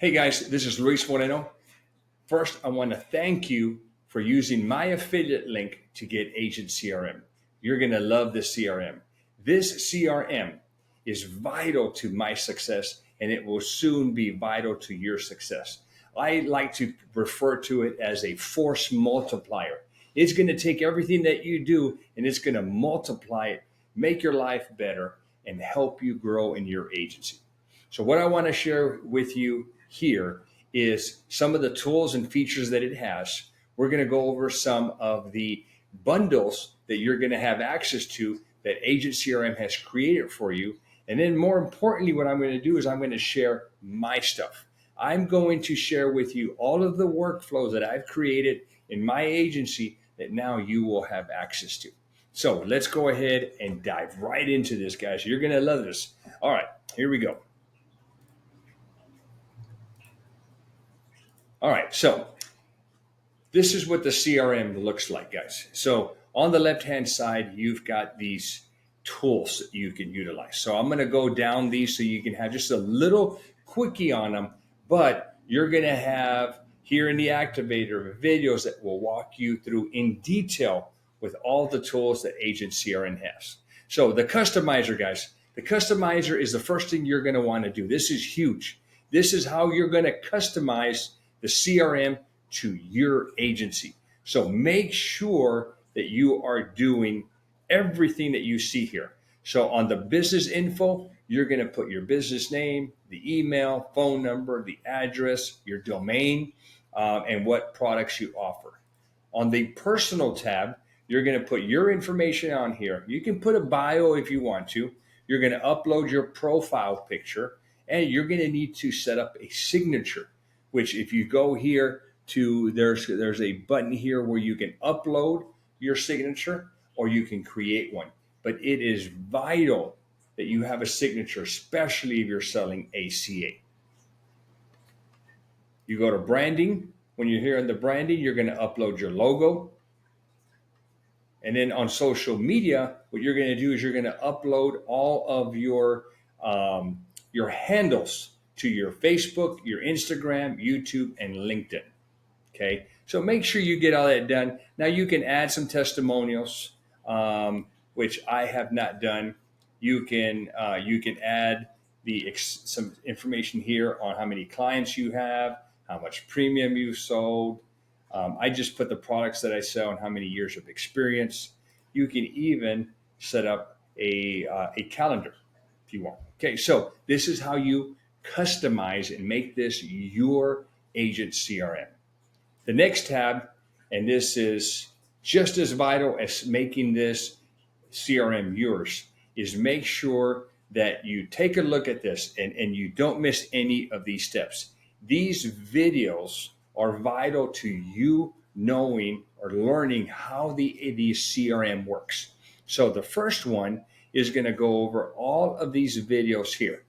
Hey guys, this is Luis Moreno. First, I want to thank you for using my affiliate link to get Agent CRM. You're going to love this CRM. This CRM is vital to my success and it will soon be vital to your success. I like to refer to it as a force multiplier. It's going to take everything that you do and it's going to multiply it, make your life better, and help you grow in your agency. So, what I want to share with you here is some of the tools and features that it has. We're going to go over some of the bundles that you're going to have access to that Agent CRM has created for you. And then more importantly, what I'm going to do is I'm going to share my stuff. I'm going to share with you all of the workflows that I've created in my agency that now you will have access to. So let's go ahead and dive right into this, guys. You're going to love this. All right, here we go. All right, so this is what the CRM looks like, guys. So on the left-hand side, you've got these tools that you can utilize. So I'm going to go down these so you can have just a little quickie on them, but you're going to have here in the activator videos that will walk you through in detail with all the tools that Agent CRM has. So the customizer, guys, the customizer is the first thing you're going to want to do. This is huge. This is how you're going to customize the CRM to your agency. So make sure that you are doing everything that you see here. So on the business info, you're going to put your business name, the email, phone number, the address, your domain, and what products you offer. On the personal tab, you're going to put your information on here. You can put a bio if you want to. You're going to upload your profile picture, and you're going to need to set up a signature, which if you go here to, there's a button here where you can upload your signature or you can create one. But it is vital that you have a signature, especially if you're selling ACA. You go to branding. When you're here in the branding, you're going to upload your logo. And then on social media, what you're going to do is you're going to upload all of your handles to your Facebook, your Instagram, YouTube, and LinkedIn. Okay, so make sure you get all that done. Now you can add some testimonials, which I have not done. You can add some information here on how many clients you have, how much premium you've sold. I just put the products that I sell and how many years of experience. You can even set up a calendar if you want. Okay, so this is how you customize and make this your agent CRM. The next tab, and this is just as vital as making this CRM yours, is make sure that you take a look at this and you don't miss any of these steps. These videos are vital to you knowing or learning how the CRM works. So the first one is going to go over all of these videos here.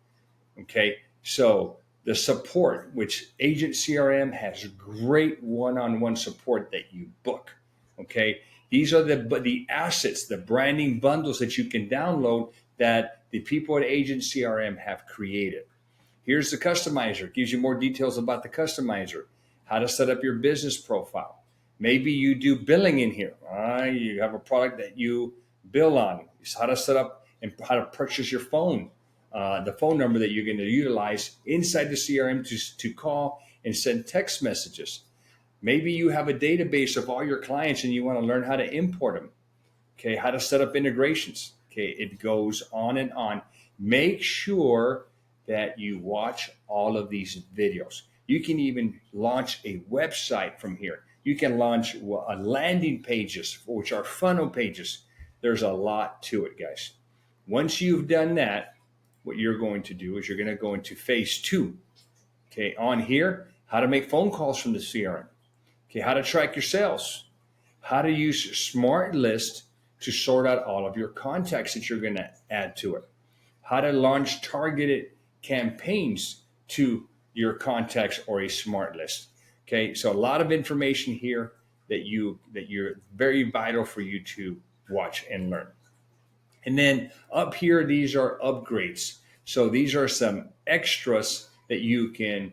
Okay, so the support, which Agent CRM has great one-on-one support that you book. Okay, these are the assets, the branding bundles that you can download that the people at Agent CRM have created. Here's the customizer. It gives you more details about the customizer, how to set up your business profile. Maybe you do billing in here. You have a product that you bill on. It's how to set up and how to purchase your phone. The phone number that you're going to utilize inside the CRM to call and send text messages. Maybe you have a database of all your clients and you want to learn how to import them. Okay, how to set up integrations. Okay, it goes on and on. Make sure that you watch all of these videos. You can even launch a website from here. You can launch landing pages, which are funnel pages. There's a lot to it, guys. Once you've done that, what you're going to do is you're going to go into phase 2. Okay, on here, how to make phone calls from the CRM. Okay, how to track your sales. How to use Smart List to sort out all of your contacts that you're going to add to it. How to launch targeted campaigns to your contacts or a Smart List. Okay, so a lot of information here that you're very vital for you to watch and learn. And then up here, these are upgrades. So these are some extras that you can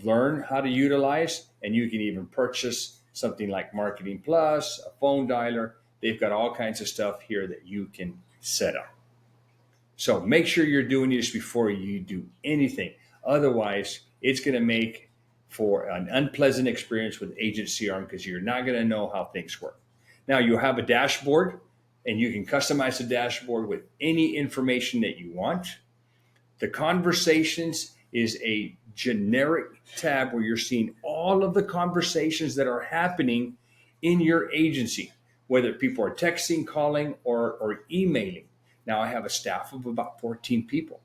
learn how to utilize, and you can even purchase something like Marketing Plus, a phone dialer. They've got all kinds of stuff here that you can set up. So make sure you're doing this before you do anything. Otherwise, it's going to make for an unpleasant experience with Agent CRM because you're not going to know how things work. Now, you'll have a dashboard, and you can customize the dashboard with any information that you want. The conversations is a generic tab where you're seeing all of the conversations that are happening in your agency, whether people are texting, calling, or emailing. Now I have a staff of about 14 people.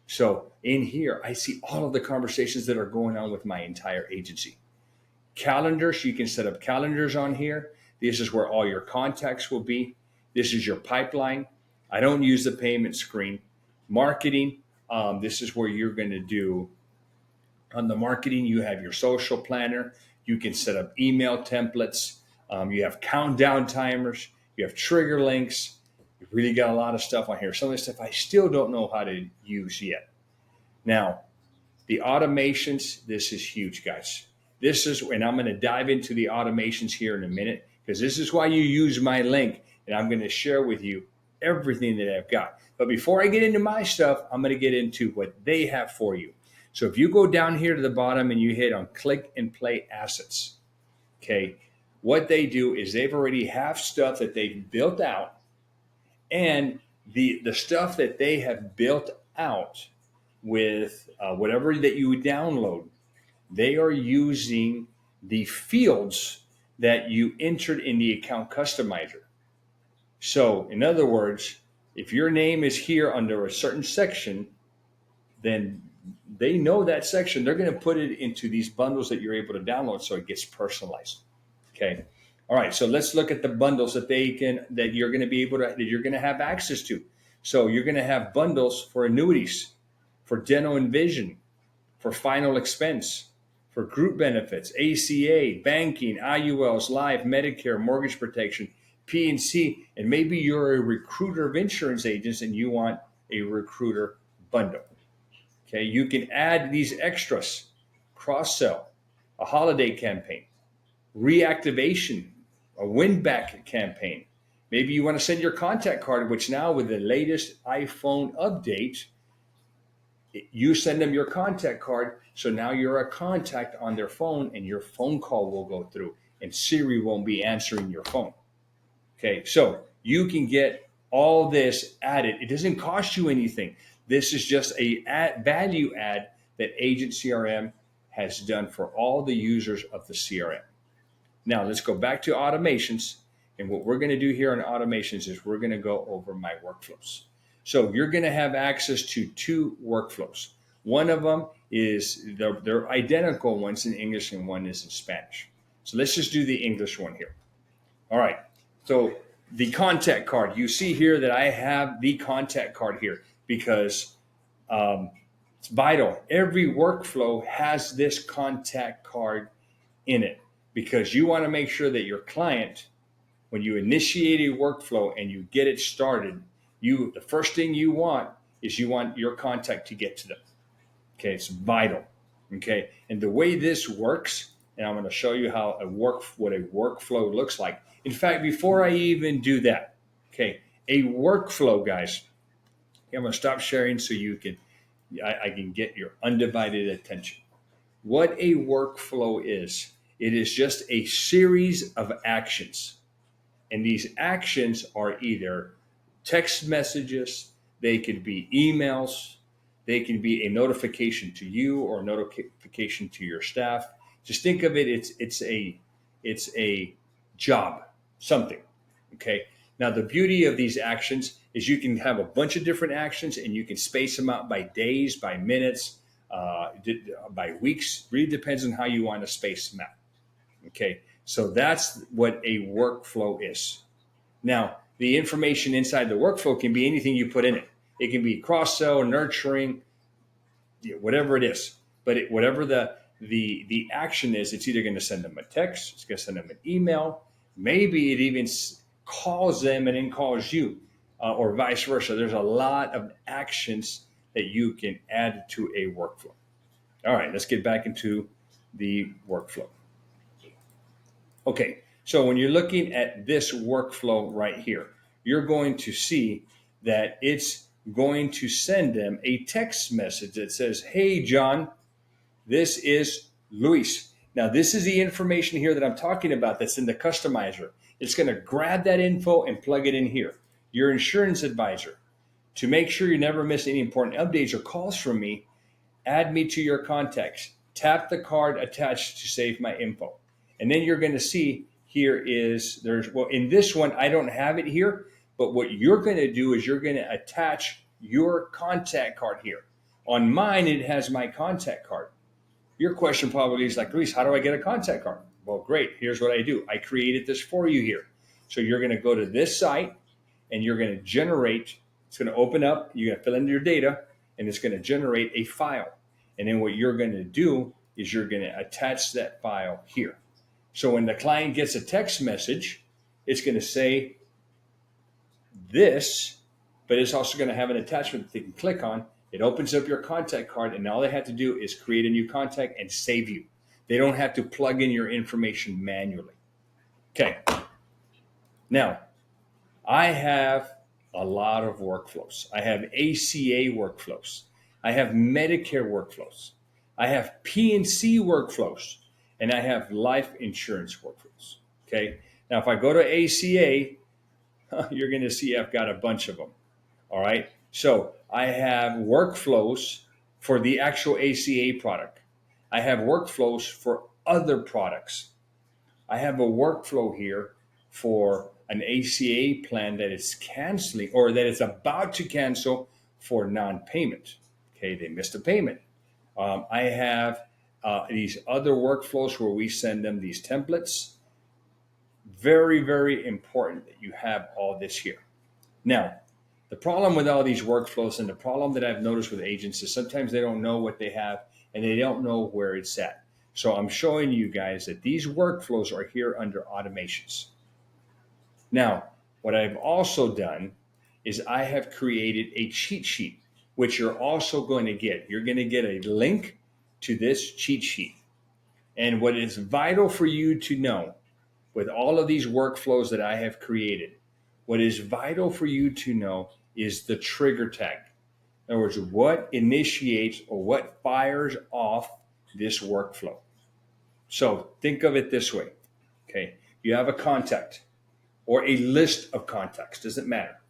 So in here, I see all of the conversations that are going on with my entire agency. Calendars, you can set up calendars on here. This is where all your contacts will be. This is your pipeline. I don't use the payment screen. Marketing, this is where you're going to do, on the marketing, you have your social planner. You can set up email templates. You have countdown timers. You have trigger links. You've really got a lot of stuff on here. Some of the stuff I still don't know how to use yet. Now, the automations, this is huge, guys. This is, and I'm going to dive into the automations here in a minute, because this is why you use my link, and I'm going to share with you everything that I've got. But before I get into my stuff, I'm going to get into what they have for you. So if you go down here to the bottom and you hit on click and play assets, okay, what they do is they've already have stuff that they've built out, and the stuff that they have built out with whatever that you would download, they are using the fields that you entered in the account customizer. So in other words, if your name is here under a certain section, then they know that section. They're going to put it into these bundles that you're able to download, so it gets personalized. Okay. All right. So let's look at the bundles that you're going to be able to, that you're going to have access to. So you're going to have bundles for annuities, for dental and vision, for final expense, for group benefits, ACA, banking, IULs, life, Medicare, mortgage protection, P&C, and maybe you're a recruiter of insurance agents and you want a recruiter bundle. Okay, you can add these extras, cross-sell, a holiday campaign, reactivation, a win-back campaign. Maybe you want to send your contact card, which now with the latest iPhone update, you send them your contact card. So now you're a contact on their phone, and your phone call will go through, and Siri won't be answering your phone. Okay, so you can get all this added. It doesn't cost you anything. This is just a value add that Agent CRM has done for all the users of the CRM. Now let's go back to automations. And what we're going to do here on automations is we're going to go over my workflows. So you're going to have access to two workflows. One of them is, they're identical, one's in English and one is in Spanish. So let's just do the English one here. All right. So the contact card, you see here that I have the contact card here because it's vital. Every workflow has this contact card in it because you want to make sure that your client, when you initiate a workflow and you get it started, the first thing you want is you want your contact to get to them. Okay, it's vital. Okay, and the way this works, and I'm going to show you what a workflow looks like. In fact, before I even do that, okay, a workflow, guys, I'm going to stop sharing so I can get your undivided attention. What a workflow is, it is just a series of actions. And these actions are either text messages, they could be emails, they can be a notification to you or a notification to your staff. Just think of it, it's a job, something. Okay. Now the beauty of these actions is you can have a bunch of different actions and you can space them out by days, by minutes, by weeks. Really depends on how you want to space them out. Okay. So that's what a workflow is. Now, the information inside the workflow can be anything you put in it. It can be cross-sell, nurturing, whatever it is. But whatever the action is, it's either going to send them a text, it's going to send them an email. Maybe it even calls them and then calls you, or vice versa. There's a lot of actions that you can add to a workflow. All right, let's get back into the workflow. Okay, so when you're looking at this workflow right here, you're going to see that it's going to send them a text message that says, "Hey, John, this is Luis." Now, this is the information here that I'm talking about that's in the customizer. It's going to grab that info and plug it in here. Your insurance advisor. To make sure you never miss any important updates or calls from me, add me to your contacts. Tap the card attached to save my info. And then you're going to see well, in this one, I don't have it here, but what you're going to do is you're going to attach your contact card here. On mine, it has my contact card. Your question probably is like, Luis, how do I get a contact card? Well, great. Here's what I do. I created this for you here. So you're going to go to this site and you're going to generate, it's going to open up, you're going to fill in your data, and it's going to generate a file. And then what you're going to do is you're going to attach that file here. So when the client gets a text message, it's going to say this, but it's also going to have an attachment that they can click on. It opens up your contact card, and all they have to do is create a new contact and save you. They don't have to plug in your information manually. Okay. Now, I have a lot of workflows. I have ACA workflows. I have Medicare workflows. I have P&C workflows. And I have life insurance workflows. Okay. Now, if I go to ACA, you're going to see I've got a bunch of them. All right. So I have workflows for the actual ACA product. I have workflows for other products. I have a workflow here for an ACA plan that is canceling or that is about to cancel for non-payment. Okay. They missed a payment. I have these other workflows where we send them these templates. Very, very important that you have all this here. Now, the problem with all these workflows and the problem that I've noticed with agents is sometimes they don't know what they have and they don't know where it's at. So I'm showing you guys that these workflows are here under automations. Now, what I've also done is I have created a cheat sheet, which you're also going to get. You're going to get a link to this cheat sheet. And what is vital for you to know with all of these workflows that I have created, what is vital for you to know is the trigger tag. In other words, what initiates or what fires off this workflow. So think of it this way. Okay. You have a contact or a list of contacts, doesn't matter.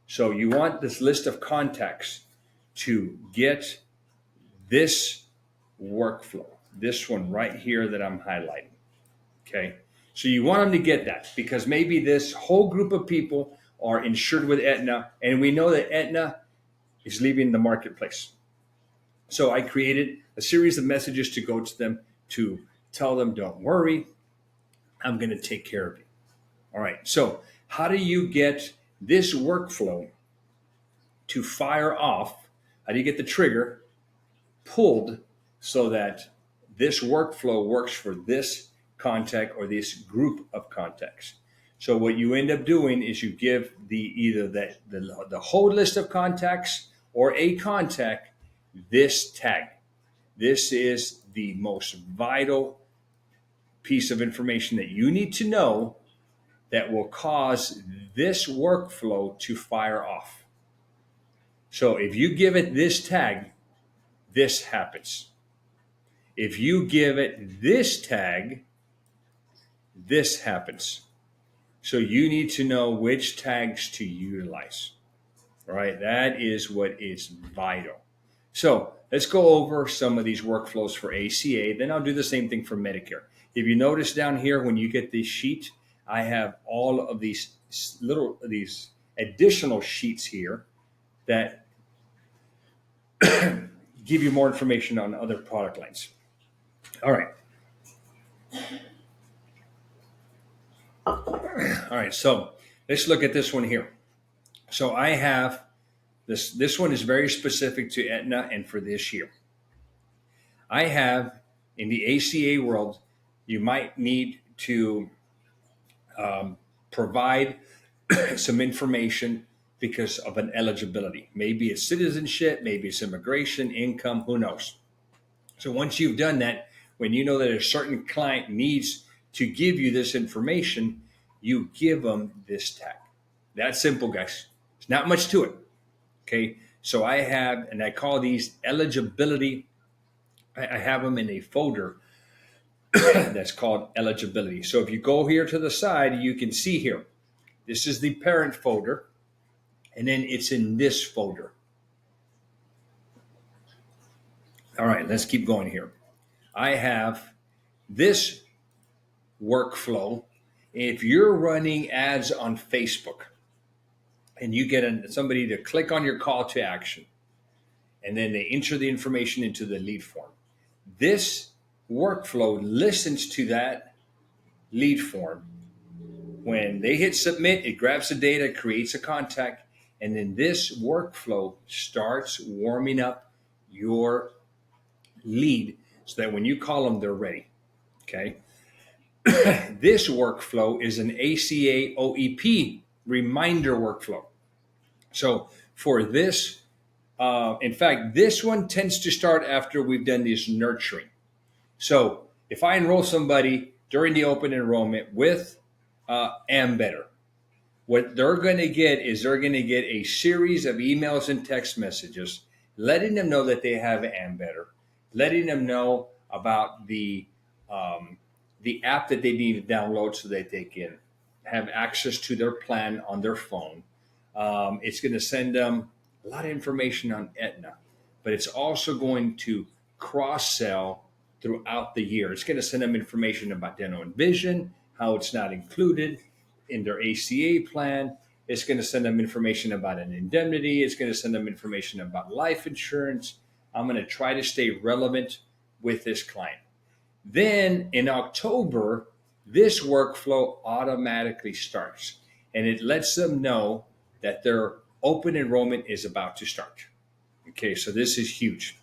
So you want this list of contacts to get this workflow, this one right here that I'm highlighting. Okay. So you want them to get that because maybe this whole group of people are insured with Aetna, and we know that Aetna is leaving the marketplace. So I created a series of messages to go to them to tell them, don't worry, I'm going to take care of you. All right. So how do you get this workflow to fire off? How do you get the trigger pulled so that this workflow works for this contact or this group of contacts? So what you end up doing is you give either the whole list of contacts or a contact this tag. This is the most vital piece of information that you need to know that will cause this workflow to fire off. So if you give it this tag, this happens. If you give it this tag, this happens. So you need to know which tags to utilize. All right, that is what is vital. So let's go over some of these workflows for ACA. Then I'll do the same thing for Medicare. If you notice down here, when you get this sheet, I have all of these additional sheets here that give you more information on other product lines. All right. All right, so let's look at this one here. So I have this one is very specific to Aetna and for this year. I have in the ACA world, you might need to provide some information because of an eligibility. Maybe it's citizenship, maybe it's immigration, income, who knows. So once you've done that, when you know that a certain client needs to give you this information, you give them this tag. That's simple, guys. There's not much to it. Okay. So I have, and I call these eligibility. I have them in a folder that's called eligibility. So if you go here to the side, you can see here, this is the parent folder, and then it's in this folder. All right, let's keep going here. I have this workflow. If you're running ads on Facebook and you get somebody to click on your call to action, and then they enter the information into the lead form, this workflow listens to that lead form. When they hit submit, it grabs the data, creates a contact, and then this workflow starts warming up your lead so that when you call them, they're ready. Okay. This workflow is an ACA OEP reminder workflow. So for this, in fact, this one tends to start after we've done this nurturing. So if I enroll somebody during the open enrollment with Ambetter, what they're going to get is they're going to get a series of emails and text messages letting them know that they have Ambetter, letting them know about the app that they need to download so that they can have access to their plan on their phone. It's going to send them a lot of information on Aetna, but it's also going to cross-sell throughout the year. It's going to send them information about dental and vision, how it's not included in their ACA plan. It's going to send them information about an indemnity. It's going to send them information about life insurance. I'm going to try to stay relevant with this client. Then in October, this workflow automatically starts, and it lets them know that their open enrollment is about to start. Okay, so this is huge.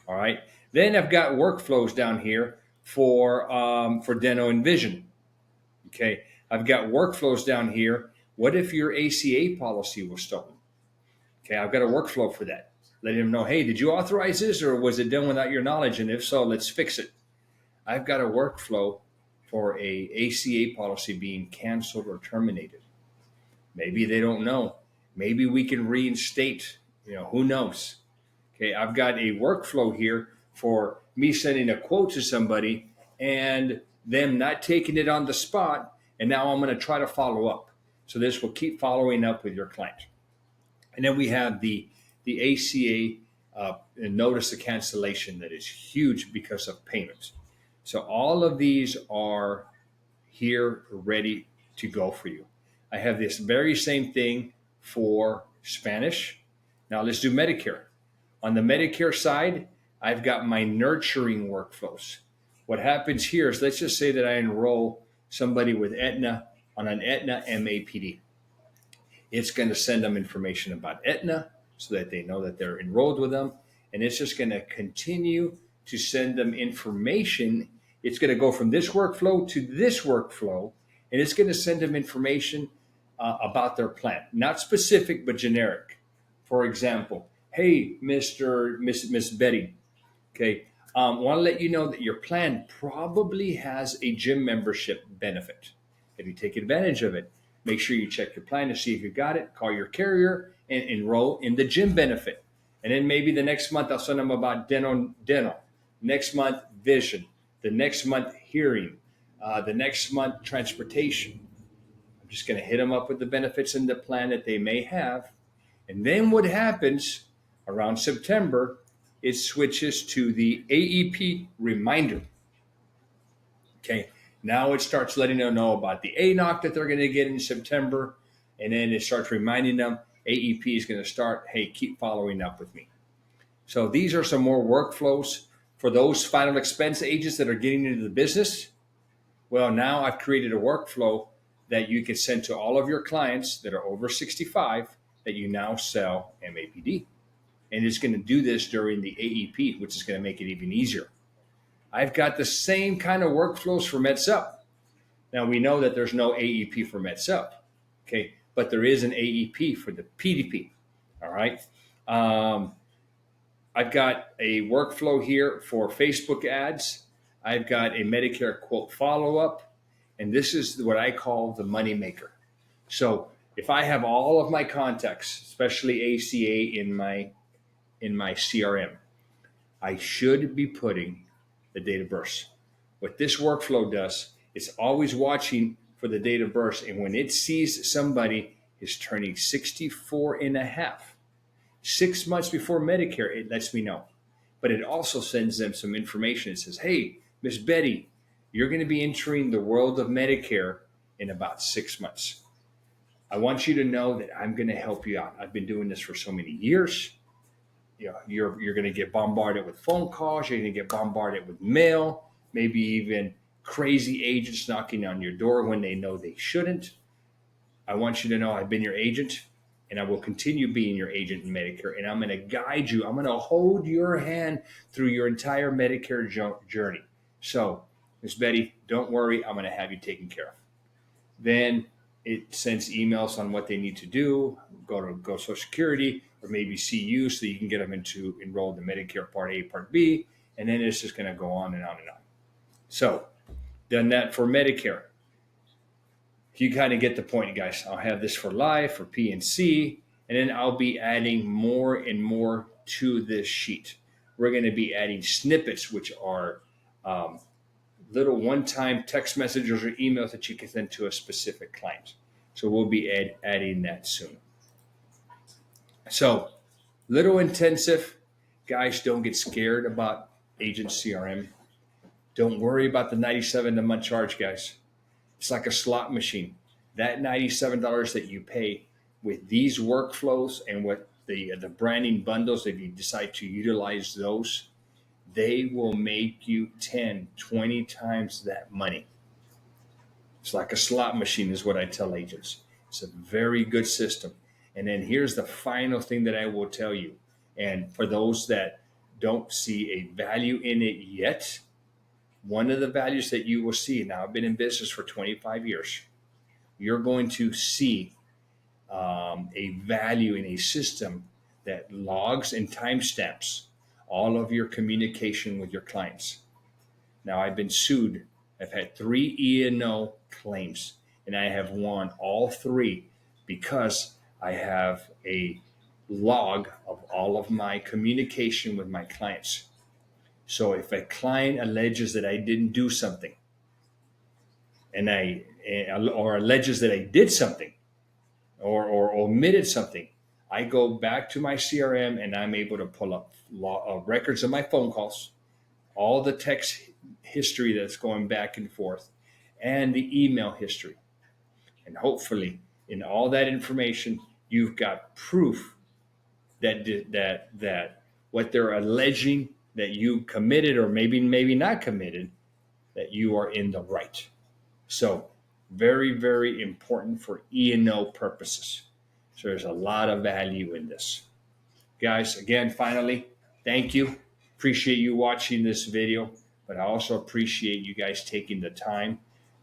All right. Then I've got workflows down here for dental and vision. Okay, I've got workflows down here. What if your ACA policy was stolen? Okay, I've got a workflow for that. Letting them know, hey, did you authorize this or was it done without your knowledge? And if so, let's fix it. I've got a workflow for a ACA policy being canceled or terminated. Maybe they don't know. Maybe we can reinstate, who knows? Okay, I've got a workflow here for me sending a quote to somebody and them not taking it on the spot, and now I'm going to try to follow up. So this will keep following up with your client. And then we have the ACA notice of cancellation that is huge because of payments. So all of these are here ready to go for you. I have this very same thing for Spanish. Now let's do Medicare. On the Medicare side, I've got my nurturing workflows. What happens here is, let's just say that I enroll somebody with Aetna on an Aetna MAPD. It's going to send them information about Aetna so that they know that they're enrolled with them. And it's just going to continue to send them information. It's going to go from this workflow to this workflow, and it's going to send them information about their plan. Not specific, but generic. For example, hey, Miss Betty, okay, want to let you know that your plan probably has a gym membership benefit. If you take advantage of it, make sure you check your plan to see if you got it, call your carrier, and enroll in the gym benefit. And then maybe the next month I'll send them about dental. Next month, vision. The next month, hearing. The next month, transportation. I'm just going to hit them up with the benefits in the plan that they may have. And then what happens around September, it switches to the AEP reminder. Okay, now it starts letting them know about the ANOC that they're going to get in September. And then it starts reminding them AEP is going to start. Hey, keep following up with me. So these are some more workflows for those final expense agents that are getting into the business. Well, now I've created a workflow that you can send to all of your clients that are over 65 that you now sell MAPD. And it's going to do this during the AEP, which is going to make it even easier. I've got the same kind of workflows for MedSup. Now, we know that there's no AEP for MedSup, okay, but there is an AEP for the PDP, all right? I've got a workflow here for Facebook ads. I've got a Medicare quote follow-up, and this is what I call the money maker. So if I have all of my contacts, especially ACA in my CRM, I should be putting the date of birth. What this workflow does is always watching for the date of birth, and when it sees somebody is turning 64 and a half, 6 months before Medicare, it lets me know. But it also sends them some information. It says, hey, Miss Betty, you're going to be entering the world of Medicare in about 6 months. I want you to know that I'm going to help you out. I've been doing this for so many years. You're going to get bombarded with phone calls. You're going to get bombarded with mail, maybe even crazy agents knocking on your door when they know they shouldn't. I want you to know I've been your agent, and I will continue being your agent in Medicare, and I'm going to guide you. I'm going to hold your hand through your entire Medicare journey. So, Miss Betty, don't worry. I'm going to have you taken care of. Then it sends emails on what they need to do, go Social Security, or maybe see you so you can get them into enrolled in Medicare Part A, Part B, and then it's just going to go on and on and on. So, done that for Medicare. You kind of get the point, guys. I'll have this for life, for PNC, and then I'll be adding more and more to this sheet. We're going to be adding snippets, which are little one-time text messages or emails that you can send to a specific client. So we'll be adding that soon. So, little intensive. Guys, don't get scared about Agent CRM. Don't worry about the $97 a month charge, guys. It's like a slot machine. That $97 that you pay with these workflows and with the branding bundles, if you decide to utilize those, they will make you 10, 20 times that money. It's like a slot machine is what I tell agents. It's a very good system. And then here's the final thing that I will tell you. And for those that don't see a value in it yet, one of the values that you will see, now I've been in business for 25 years, you're going to see a value in a system that logs and timestamps all of your communication with your clients. Now, I've been sued. I've had 3 E&O claims, and I have won all 3 because I have a log of all of my communication with my clients. So if a client alleges that I didn't do something, or alleges that I did something, or omitted something, I go back to my CRM and I'm able to pull up records of my phone calls, all the text history that's going back and forth, and the email history. And hopefully, in all that information, you've got proof that what they're alleging that you committed, or maybe not committed, that you are in the right. So very, very important for E&O purposes. So there's a lot of value in this. Guys, again, finally, thank you. Appreciate you watching this video, but I also appreciate you guys taking the time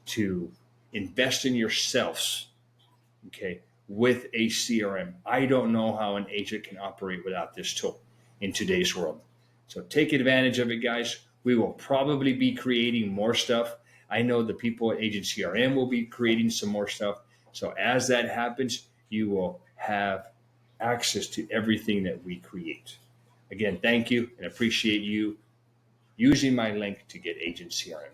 to invest in yourselves, okay, with a CRM. I don't know how an agent can operate without this tool in today's world. So take advantage of it, guys. We will probably be creating more stuff. I know the people at Agent CRM will be creating some more stuff. So as that happens, you will have access to everything that we create. Again, thank you and appreciate you using my link to get Agent CRM.